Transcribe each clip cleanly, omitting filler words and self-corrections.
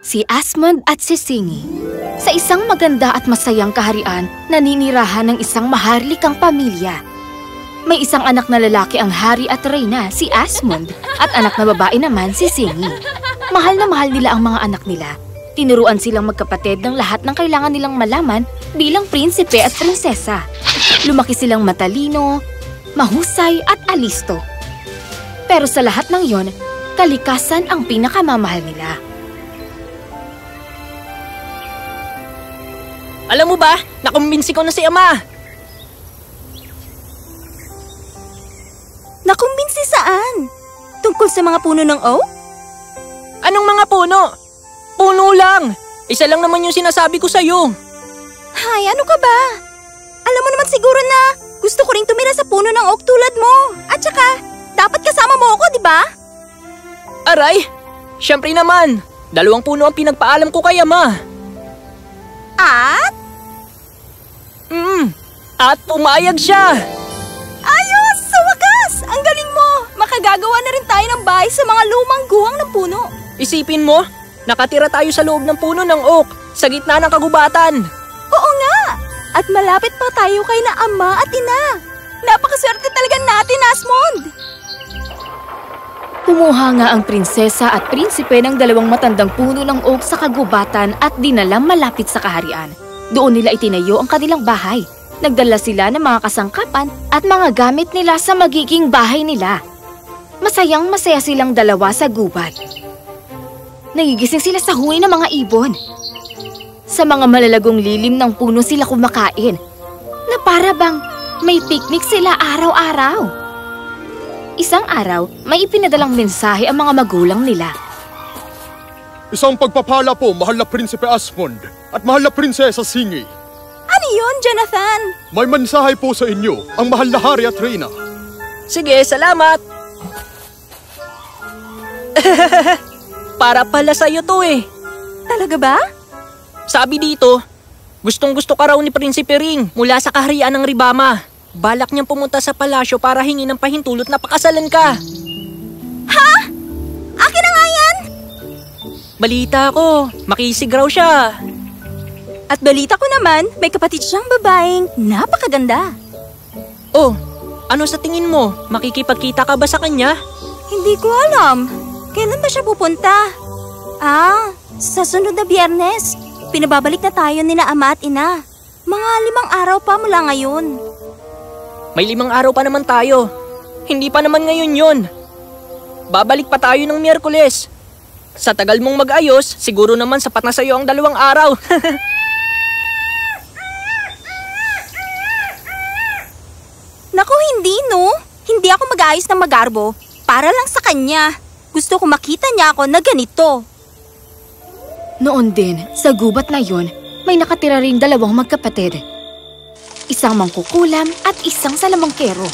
si Asmund at si Singi. Sa isang maganda at masayang kaharian, naninirahan ng isang maharlikang pamilya. May isang anak na lalaki ang hari at reyna, si Asmund, at anak na babae naman si Singi. Mahal na mahal nila ang mga anak nila. Tinuruan silang magkapatid ng lahat ng kailangan nilang malaman bilang prinsipe at prinsesa. Lumaki silang matalino, mahusay at alisto. Pero sa lahat ng yon, kalikasan ang pinakamamahal nila. Alam mo ba, nakumbinsi ko na si Ama. Nakumbinsi saan? Tungkol sa mga puno ng oak? Anong mga puno? Puno lang! Isa lang naman yung sinasabi ko sa'yo. Hay, ano ka ba? Alam mo naman siguro na gusto ko ring tumira sa puno ng oak tulad mo. At saka, dapat kasama mo ako, di ba? Aray! Siyempre naman! 2 puno ang pinagpaalam ko kay Ama. At? At pumayag siya! Ayos! Sa wagas! Ang galing mo! Makagagawa na rin tayo ng bahay sa mga lumang guwang ng puno. Isipin mo, nakatira tayo sa loob ng puno ng oak, sa gitna ng kagubatan. Oo nga! At malapit pa tayo kay na ama at ina. Napakaswerte talaga natin, Asmund! Kumuha nga ang prinsesa at prinsipe ng 2 matandang puno ng oak sa kagubatan at dinala malapit sa kaharian. Doon nila itinayo ang kanilang bahay. Nagdala sila ng mga kasangkapan at mga gamit nila sa magiging bahay nila. Masayang masaya silang 2 sa gubat. Nagigising sila sa huni ng mga ibon. Sa mga malalagong lilim ng puno sila kumakain, na para bang may picnic sila araw-araw. Isang araw, may ipinadalang mensahe ang mga magulang nila. Isang pagpapala po, mahal na Prinsipe Asmund at mahal na Prinsesa Singi. Ano yun, Jonathan? May mensahe po sa inyo, ang mahal na hari at reyna. Sige, salamat! Para pala sa'yo to eh. Talaga ba? Sabi dito, gustong-gusto ka raw ni Prinsipe Ring mula sa kaharian ng Ribama. Balak niyang pumunta sa palasyo para hingi ng pahintulot na pakasalan ka. Ha? Akin na nga yan? Balita ko, makisig raw siya. At balita ko naman, may kapatid siyang babaeng napakaganda. Oh, ano sa tingin mo? Makikipagkita ka ba sa kanya? Hindi ko alam. Kailan ba siya pupunta? Sa sunod na Biyernes. Pinababalik na tayo nina ama at ina. Mga 5 araw pa mula ngayon. May 5 araw pa naman tayo. Hindi pa naman ngayon yun. Babalik pa tayo ng Miyerkules. Sa tagal mong mag-ayos, siguro naman sapat na sa'yo ang 2 araw. Naku, hindi no. Hindi ako mag-ayos ng magarbo. Para lang sa kanya. Gusto ko makita niya ako na ganito. Noon din, sa gubat na yun, may nakatira ring 2 magkapatid. Isang mangkukulam at isang salamangkero.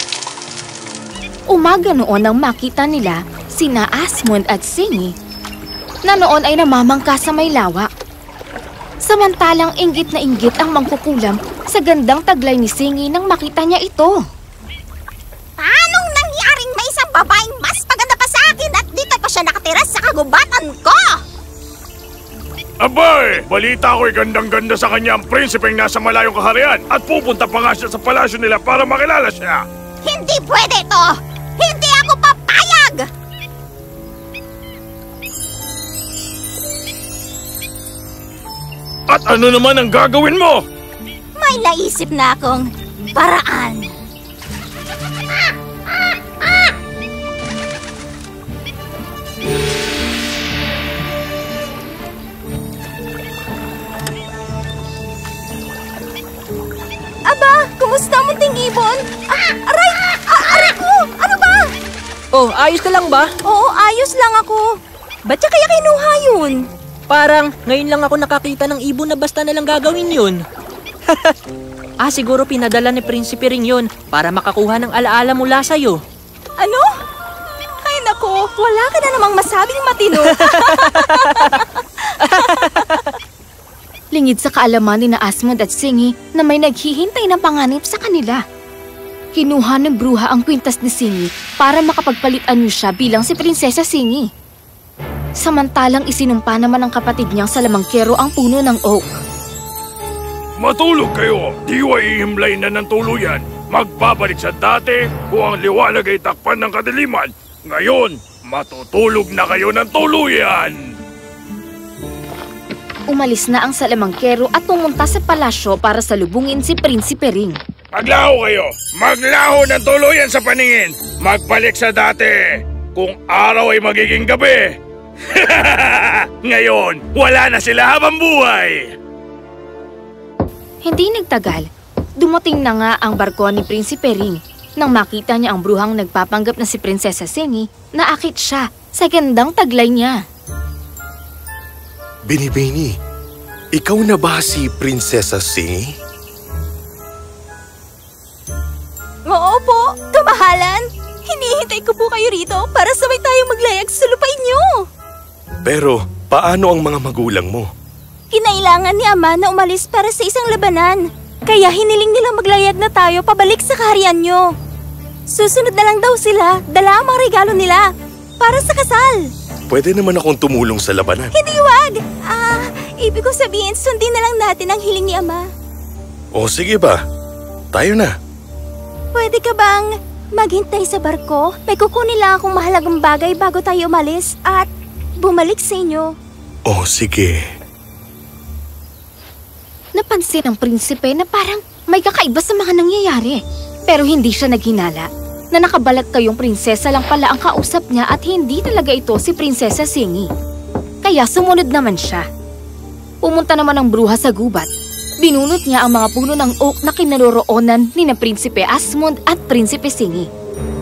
Umaga noon nang makita nila sina Asmund at Singi na noon ay namamangka sa may lawa. Samantalang inggit na inggit ang mangkukulam sa gandang taglay ni Singi nang makita niya ito. Paanong nangyaring may isang babaeng mas maganda pa sa akin at dito pa siya nakatira sa kagubatan ko? Abay! Balita ko'y gandang-ganda sa kanya ang prinsipeng nasa malayong kaharian at pupunta pa nga siya sa palasyo nila para makilala siya. Hindi pwede ito! Hindi ako papayag! At ano naman ang gagawin mo? May naisip na akong paraan. Aba, kumusta munting ibon? Aray! Aray ko! Ano ba? Oh, ayos ka lang ba? Oo, ayos lang ako. Ba't siya kaya kinuha yun? Parang ngayon lang ako nakakita ng ibon na basta nalang gagawin yun. Siguro pinadala ni Prinsipe Ring yun para makakuha ng alaala mula sa'yo. Ano? Ay nako, wala ka na namang masabing matino. Lingid sa kaalaman ni na Asmund at Singi na may naghihintay na panganib sa kanila. Kinuha ng bruha ang kwintas ni Singi para makapagpalitan niyo siya bilang si Prinsesa Singi. Samantalang isinumpa naman ng kapatid niyang salamangkero ang puno ng oak. Matulog kayo, di ihimlay na ng tuluyan. Magbabalik sa dati kung ang liwanag ay takpan ng kadiliman. Ngayon, matutulog na kayo ng tuluyan. Umalis na ang salamangkero at pumunta sa palasyo para salubungin si Prinsipe Ring. Maglaho kayo! Maglaho ng tuluyan sa paningin! Magbalik sa dati kung araw ay magiging gabi. Ngayon, wala na sila habang buhay! Hindi nagtagal, dumating na nga ang barko ni Prinsipe Ring. Nang makita niya ang bruhang nagpapanggap na si Prinsesa Singi, naakit siya sa gandang taglay niya. Binibini, ikaw na ba si Prinsesa Singi? Oo po, kamahalan. Hinihintay ko po kayo rito para sabay tayong maglayag sa lupain niyo. Pero paano ang mga magulang mo? Kinailangan ni Ama na umalis para sa isang labanan. Kaya hiniling nilang maglayag na tayo pabalik sa kaharian niyo. Susunod na lang daw sila, dala ang mga regalo nila para sa kasal. Pwede naman akong tumulong sa labanan. Hindi, wag! Ibig ko sabihin, sundin na lang natin ang hiling ni Ama. O sige ba, tayo na. Pwede ka bang maghintay sa barko? May kukunin lang akong mahalagang bagay bago tayo umalis at bumalik sa inyo. O sige. Napansin ng prinsipe na parang may kakaiba sa mga nangyayari. Pero hindi siya naghinala na nakabalat kayong prinsesa lang pala ang kausap niya at hindi talaga ito si Prinsesa Singi. Kaya sumunod naman siya. Pumunta naman ang bruha sa gubat. Binunot niya ang mga puno ng oak na kinaroroonan ni na Prinsipe Asmund at Prinsipe Singi.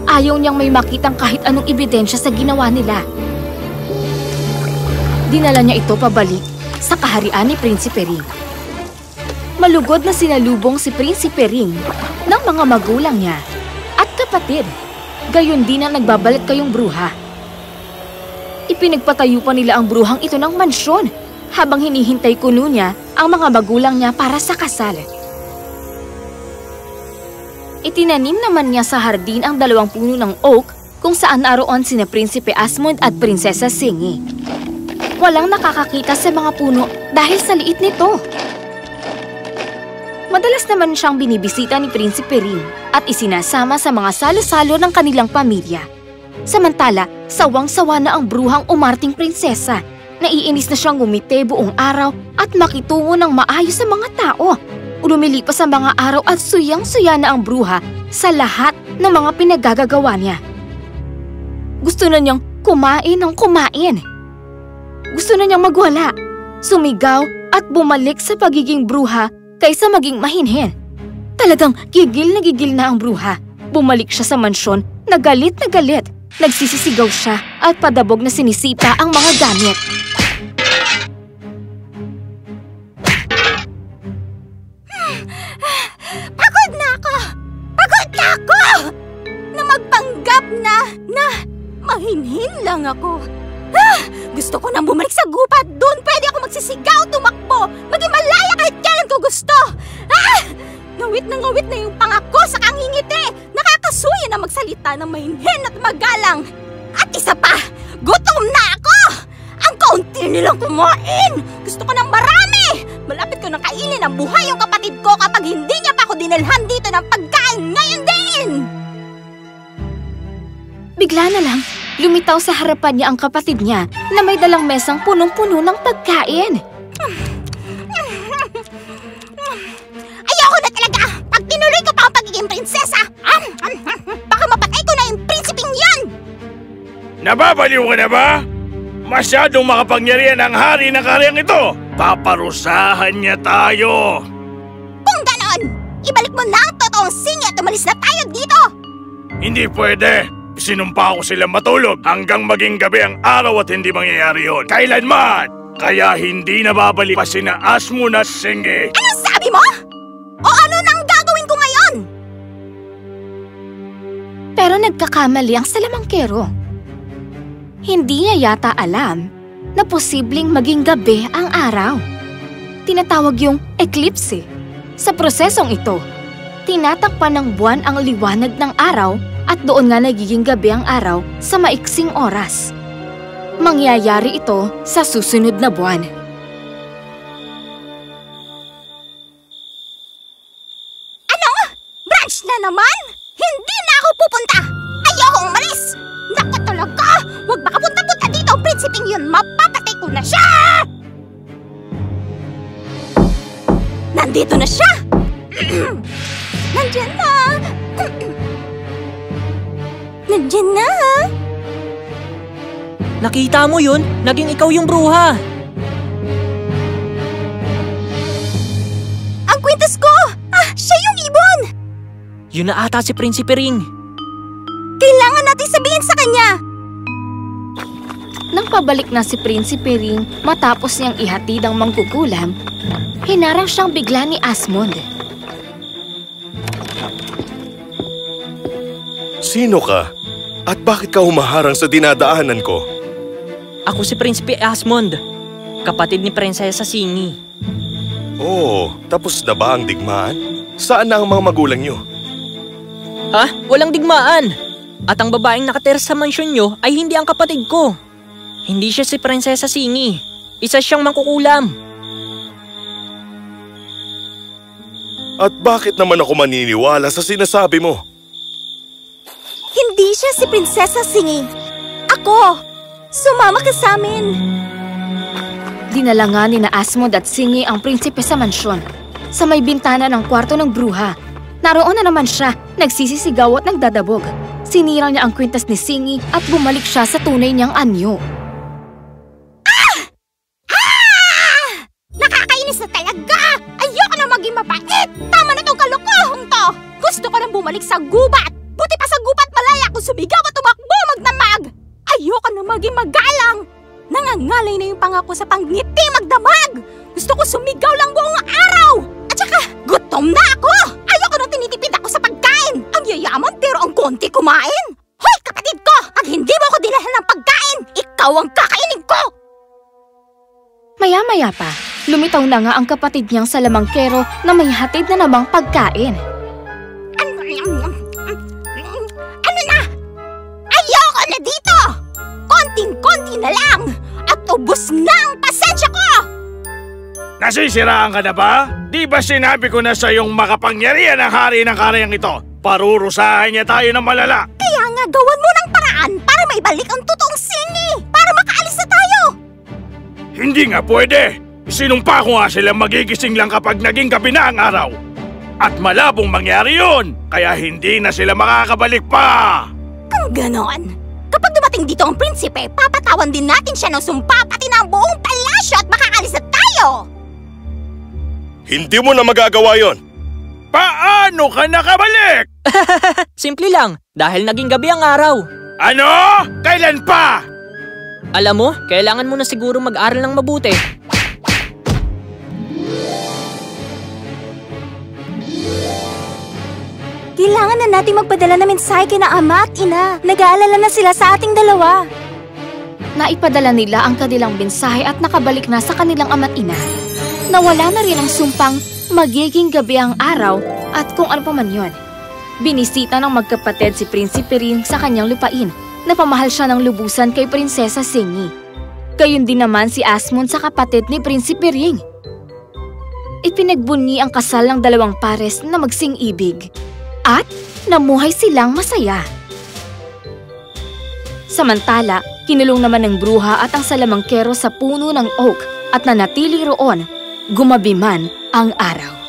Ayaw niyang may makitang kahit anong ebidensya sa ginawa nila. Dinala niya ito pabalik sa kaharian ni Prinsipe Ring. Malugod na sinalubong si Prinsipe Ring ng mga magulang niya at kapatid. Gayon din ang nagbabalat kayong bruha. Ipinagpatayo pa nila ang bruhang ito ng mansyon habang hinihintay kuno niya ang mga magulang niya para sa kasal. Itinanim naman niya sa hardin ang 2 puno ng oak kung saan naroon sina Prinsipe Asmund at Prinsesa Singi. Walang nakakakita sa mga puno dahil sa liit nito. Madalas naman siyang binibisita ni Prinsipe Ring at isinasama sa mga salo-salo ng kanilang pamilya. Samantala, sawang-sawa na ang bruhang umarting prinsesa. Naiinis na siyang ngumiti buong araw at makitungo ng maayos sa mga tao. Lumilipas ang mga araw at suyang-suya na ang bruha sa lahat ng mga pinaggagawa niya. Gusto na niyang kumain ng kumain. Gusto na niyang magwala, sumigaw at bumalik sa pagiging bruha kaysa maging mahinhin. Talagang gigil na ang bruha. Bumalik siya sa mansyon na galit. Nagsisisigaw siya at padabog na sinisipa ang mga gamit. Pagod na ako! Na magpanggap na mahinhin lang ako. Gusto ko nang bumalik sa gubat. Doon pwede ako magsisigaw, tumakbo, maging malaya kahit kailan ko gusto. Ngawit na yung pangako sa kangingiti. Nakakasuya na magsalita ng mahinhin at magalang. At isa pa, gutom na ako! Ang kaunti nilang kumain! Gusto ko ng marami! Malapit ko nang kainin ang buhay yung kapatid ko kapag hindi niya pa ako dinalhan dito ng pagkain ngayon din! Bigla na lang, lumitaw sa harapan niya ang kapatid niya na may dalang mesang punong-puno ng pagkain. Ayoko na talaga! Pag tinuloy ko pa ang pagiging prinsesa, baka mapatay ko na yung prinsiping yan! Nababaliw ka na ba? Masyadong makapangyarihan ang hari ng karyang ito. Paparusahan niya tayo. Kung ganon, ibalik mo na ang totoong Singi at umalis na tayo dito! Hindi pwede. Sinumpa ko silang matulog hanggang maging gabi ang araw at hindi mangyayari yun. Kailanman! Kaya hindi na babalik pa sina Asmund at Singi. Anong sabi mo? O ano nang gagawin ko ngayon? Pero nagkakamali ang salamangkero. Hindi niya yata alam na posibleng maging gabi ang araw. Tinatawag yung eclipse. Sa prosesong ito, tinatakpan ng buwan ang liwanag ng araw at doon nga nagiging gabi ang araw sa maiksing oras. Mangyayari ito sa susunod na buwan. Ano? Branch na naman? Hindi na ako pupunta! Ayokong umalis! Naku talaga! Huwag makapunta-punta dito ang prinsipeng yun! Mapapatay ko na siya! Nandito na siya! Nandiyan na! Nandiyan na! Nakita mo yun? Naging ikaw yung bruha. Ang kwintas ko! Siya yung ibon! Yun na ata si Prinsipe Ring. Kailangan natin sabihin sa kanya! Nang pabalik na si Prinsipe Ring matapos niyang ihatid ang mangkukulam, hinarang siyang bigla ni Asmund. Sino ka? At bakit ka humaharang sa dinadaanan ko? Ako si Prinsipe Asmund, kapatid ni Prinsesa Singi. Oh, tapos na ba ang digmaan? Saan na ang mga magulang niyo? Ha? Walang digmaan. At ang babaeng nakatira sa mansyon nyo ay hindi ang kapatid ko. Hindi siya si Prinsesa Singi. Isa siyang mangkukulam. At bakit naman ako maniniwala sa sinasabi mo? Hindi siya si Prinsesa Singi. Ako! Sumama ka sa amin! Dinala nga ni na Asmund at Singi ang prinsipe sa mansyon. Sa may bintana ng kwarto ng bruha. Naroon na naman siya, nagsisisigaw at nagdadabog. Sinira niya ang kwintas ni Singi at bumalik siya sa tunay niyang anyo. Nakakainis na talaga! Ayoko na maging mabait! Tama na tong kalokohong to! Gusto ko nang bumalik sa gubat! Buti pa sa gubat malaya kung sumigaw at tumakbo magdamag! Ayoko na maging magalang! Nangangalay na yung pangako sa pangngiti magdamag! Gusto ko sumigaw lang buong araw! At saka, gutom na ako! Ayoko na tinitipid ako sa pagkain! Ang yayaman pero ang konti kumain! Hoy kapatid ko! Pag hindi mo ako dilahan ng pagkain, ikaw ang kakainin ko! Maya-maya pa, lumitaw na nga ang kapatid niyang salamangkero na may hatid na namang pagkain. Ano na? Ayoko na dito! Konting-konti na lang! At ubos na ang pasensya ko! Nasisiraan ka na ba? Di ba sinabi ko na sa iyong makapangyarihan ang hari ng karayang ito? Parurusahan niya tayo ng malala. Kaya nga gawan mo ng paraan para maibalik ang totoong Singi! Para makaalis na tayo! Hindi nga pwede. Sinumpa ko nga silang magigising lang kapag naging gabi na ang araw. At malabong mangyari yun, kaya hindi na sila makakabalik pa. Kung ganon, kapag dumating dito ang prinsipe, papatawan din natin siya ng sumpa pati na ang buong palasyo at makakalis na tayo! Hindi mo na magagawa yon. Paano ka nakabalik? Simple lang, dahil naging gabi ang araw. Ano? Kailan pa? Alam mo, kailangan mo na siguro mag-aral ng mabuti. Kailangan na natin magpadala ng mensahe kina ama at ina. Nag-aalala na sila sa ating dalawa. Naipadala nila ang kanilang mensahe at nakabalik na sa kanilang ama't ina. Nawala na rin ang sumpang magiging gabi ang araw at kung ano pa man yun. Binisita ng magkapatid si Prinsipe Ring sa kanyang lupain. Napamahal siya ng lubusan kay Prinsesa Singi. Gayon din naman si Asmund sa kapatid ni Prinsipe Ring. Ipinagbunyi ang kasal ng dalawang pares na magsing-ibig. At namuhay silang masaya. Samantala, kinulong naman ng bruha at ang salamangkero sa puno ng oak at nanatili roon, gumabi man ang araw.